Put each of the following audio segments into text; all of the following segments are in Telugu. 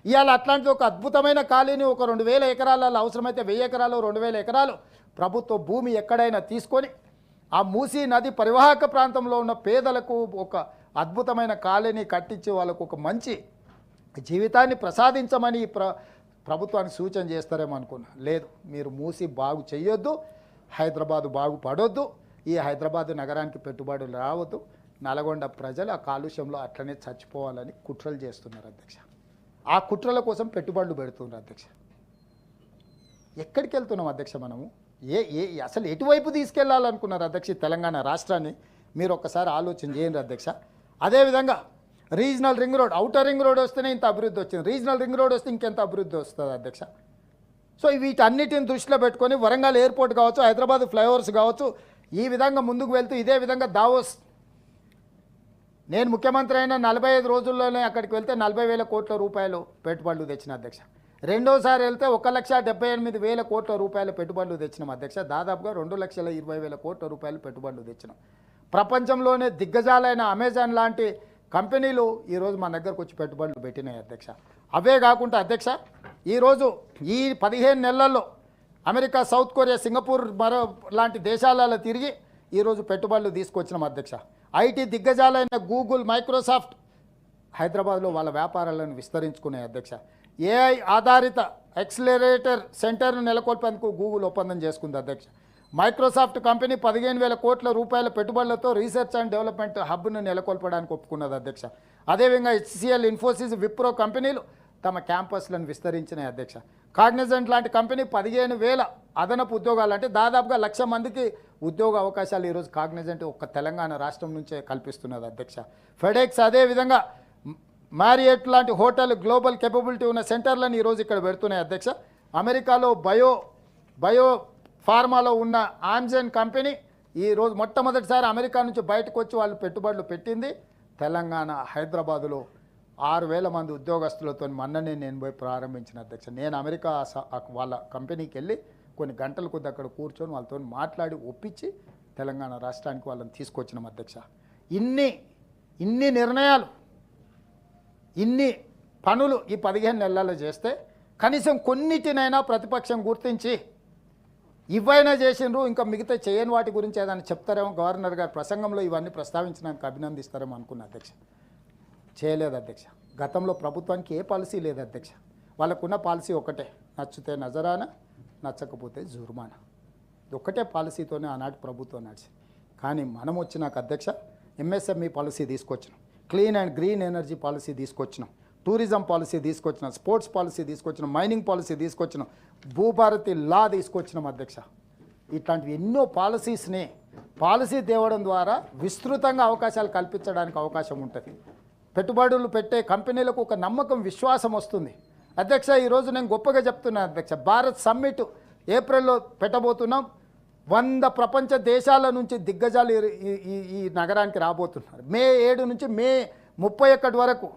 ఇవాళ అట్లాంటి ఒక అద్భుతమైన ఖాళీని ఒక 2000 ఎకరాలలో అవసరమైతే 1000 ఎకరాలు 2000 ఎకరాలు ప్రభుత్వ భూమి ఎక్కడైనా తీసుకొని ఆ మూసీ నది పరివాహక ప్రాంతంలో ఉన్న పేదలకు ఒక అద్భుతమైన కాలనీ కట్టించి వాళ్ళకు ఒక మంచి జీవితాన్ని ప్రసాదించమని ప్రభుత్వానికి సూచన చేస్తారేమో అనుకున్నా. లేదు, మీరు మూసి బాగు చేయొద్దు, హైదరాబాదు బాగుపడొద్దు, ఈ హైదరాబాదు నగరానికి పెట్టుబడులు రావద్దు, నల్గొండ ప్రజలు ఆ కాలుష్యంలో అట్లనే చచ్చిపోవాలని కుట్రలు చేస్తున్నారు అధ్యక్ష. ఆ కుట్రల కోసం పెట్టుబడులు పెడుతున్నారు అధ్యక్ష. ఎక్కడికి వెళ్తున్నాం అధ్యక్ష మనము? అసలు ఎటువైపు తీసుకెళ్లాలనుకున్నారు అధ్యక్ష తెలంగాణ రాష్ట్రాన్ని? మీరు ఒక్కసారి ఆలోచన చేయండి అధ్యక్ష. అదేవిధంగా regional ring road, outer ring road వస్తేనే ఇంత అభివృద్ధి వచ్చింది, రీజనల్ రింగ్ రోడ్ వస్తే ఇంకెంత అభివృద్ధి వస్తుంది అధ్యక్ష. సో వీటన్నిటిని దృష్టిలో పెట్టుకొని వరంగల్ ఎయిర్పోర్ట్ కావచ్చు, హైదరాబాద్ ఫ్లైఓవర్స్ కావచ్చు, ఈ విధంగా ముందుకు వెళ్తూ ఇదే విధంగా దావోస్, నేను ముఖ్యమంత్రి అయిన 45 రోజుల్లోనే అక్కడికి వెళ్తే 40,000 కోట్ల రూపాయలు పెట్టుబడులు తెచ్చిన అధ్యక్ష. రెండోసారి వెళ్తే 1,78,000 కోట్ల రూపాయలు పెట్టుబడులు తెచ్చినాం అధ్యక్ష. దాదాపుగా 2,20,000 కోట్ల రూపాయలు పెట్టుబడులు తెచ్చినాం. ప్రపంచంలోనే దిగ్గజాలైన అమెజాన్ లాంటి కంపెనీలు ఈరోజు మన దగ్గరకు వచ్చి పెట్టుబడులు పెట్టినాయి అధ్యక్ష. అవే కాకుండా అధ్యక్ష, ఈరోజు ఈ 15 నెలల్లో అమెరికా, సౌత్ కొరియా, సింగపూర్ మరో లాంటి దేశాలలో తిరిగి ఈరోజు పెట్టుబడులు తీసుకొచ్చినాం అధ్యక్ష. ఐటీ దిగ్గజాలైన గూగుల్, మైక్రోసాఫ్ట్ హైదరాబాద్లో వాళ్ళ వ్యాపారాలను విస్తరించుకునే అధ్యక్ష. ఏఐ ఆధారిత యాక్సిలరేటర్ సెంటర్ను నెలకొల్పేందుకు గూగుల్ ఒప్పందం చేసుకుంది అధ్యక్ష. మైక్రోసాఫ్ట్ కంపెనీ 15,000 కోట్ల రూపాయల పెట్టుబడులతో రీసెర్చ్ అండ్ డెవలప్మెంట్ హబ్ను నెలకొల్పడానికి ఒప్పుకున్నది అధ్యక్ష. అదేవిధంగా హెచ్సిఎల్, ఇన్ఫోసిస్, విప్రో కంపెనీలు తమ క్యాంపస్లను విస్తరించినాయి అధ్యక్ష. కాగ్నిజెంట్ లాంటి కంపెనీ 15,000 అదనపు ఉద్యోగాలు, అంటే దాదాపుగా 1,00,000 మందికి ఉద్యోగ అవకాశాలు ఈరోజు కాగ్నిజెంట్ ఒక్క తెలంగాణ రాష్ట్రం నుంచే కల్పిస్తున్నది అధ్యక్ష. ఫెడెక్స్ అదేవిధంగా మ్యారియట్ లాంటి హోటల్ గ్లోబల్ కేపబిలిటీ ఉన్న సెంటర్లను ఈరోజు ఇక్కడ పెడుతున్నాయి అధ్యక్ష. అమెరికాలో బయో ఫార్మాలో ఉన్న ఆమ్జెన్ కంపెనీ ఈరోజు మొట్టమొదటిసారి అమెరికా నుంచి బయటకు వచ్చి వాళ్ళు పెట్టుబడులు పెట్టింది తెలంగాణ హైదరాబాదులో. 6,000 మంది ఉద్యోగస్తులతో మొన్ననే నేను పోయి ప్రారంభించిన అధ్యక్ష. నేను అమెరికా వాళ్ళ కంపెనీకి వెళ్ళి కొన్ని గంటల కొద్ది అక్కడ కూర్చొని వాళ్ళతో మాట్లాడి ఒప్పించి తెలంగాణ రాష్ట్రానికి వాళ్ళని తీసుకొచ్చినాం అధ్యక్ష. ఇన్ని నిర్ణయాలు, ఇన్ని పనులు ఈ 15 నెలల్లో చేస్తే కనీసం కొన్నిటినైనా ప్రతిపక్షం గుర్తించి ఇవైనా చేసినారు, ఇంకా మిగతా చేయని వాటి గురించి ఏదైనా చెప్తారేమో, గవర్నర్ గారి ప్రసంగంలో ఇవన్నీ ప్రస్తావించడానికి అభినందిస్తారేమో అనుకున్న అధ్యక్ష. చేయలేదు అధ్యక్ష. గతంలో ప్రభుత్వానికి ఏ పాలసీ లేదు అధ్యక్ష. వాళ్ళకున్న పాలసీ ఒకటే, నచ్చితే నజరానా, నచ్చకపోతే జుర్మానా. ఒక్కటే పాలసీతోనే ఆనాటి ప్రభుత్వం నడిచింది. కానీ మనం వచ్చినాక అధ్యక్ష ఎంఎస్ఎంఈ పాలసీ తీసుకొచ్చినాం, clean and green energy policy తీసుకొచ్చినాం, టూరిజం పాలసీ తీసుకొచ్చినాం, స్పోర్ట్స్ పాలసీ తీసుకొచ్చినాం, మైనింగ్ పాలసీ తీసుకొచ్చినాం, భూభారతి లా తీసుకొచ్చినాం అధ్యక్ష. ఇట్లాంటివి ఎన్నో పాలసీ తేవడం ద్వారా విస్తృతంగా అవకాశాలు కల్పించడానికి అవకాశం ఉంటుంది. పెట్టుబడులు పెట్టే కంపెనీలకు ఒక నమ్మకం, విశ్వాసం వస్తుంది అధ్యక్ష. ఈరోజు నేను గొప్పగా చెప్తున్నాను అధ్యక్ష, భారత్ సమ్మిట్ ఏప్రిల్లో పెట్టబోతున్నాం. 100 ప్రపంచ దేశాల నుంచి దిగ్గజాలు ఈ నగరానికి రాబోతున్నారు. మే 7 నుంచి మే 31 వరకు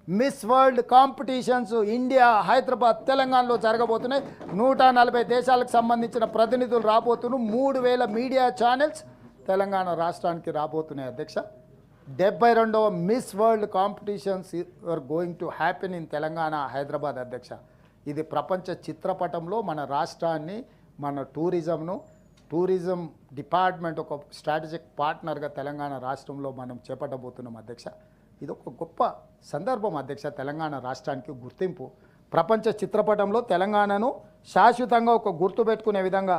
miss World competitions India, Hyderabad, తెలంగాణలో జరగబోతున్నాయి. 140 దేశాలకు సంబంధించిన ప్రతినిధులు రాబోతున్నారు. 3,000 మీడియా ఛానల్స్ తెలంగాణ రాష్ట్రానికి రాబోతున్నాయి అధ్యక్ష. 72వ Miss World competitions are going to happen in Telangana, Hyderabad అధ్యక్ష. ఇది ప్రపంచ చిత్రపటంలో మన రాష్ట్రాన్ని, మన టూరిజం డిపార్ట్మెంట్ ఒక స్ట్రాటజిక్ పార్ట్నర్గా తెలంగాణ రాష్ట్రంలో మనం చేపట్టబోతున్నాం అధ్యక్ష. ఇది ఒక గొప్ప సందర్భం అధ్యక్ష. తెలంగాణ రాష్ట్రానికి గుర్తింపు, ప్రపంచ చిత్రపటంలో తెలంగాణను శాశ్వతంగా ఒక గుర్తు పెట్టుకునే విధంగా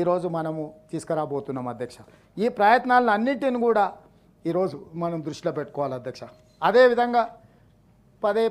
ఈరోజు మనము తీసుకురాబోతున్నాం అధ్యక్ష. ఈ ప్రయత్నాలను అన్నింటిని కూడా ఈరోజు మనం దృష్టిలో పెట్టుకోవాలి అధ్యక్ష. అదేవిధంగా పదే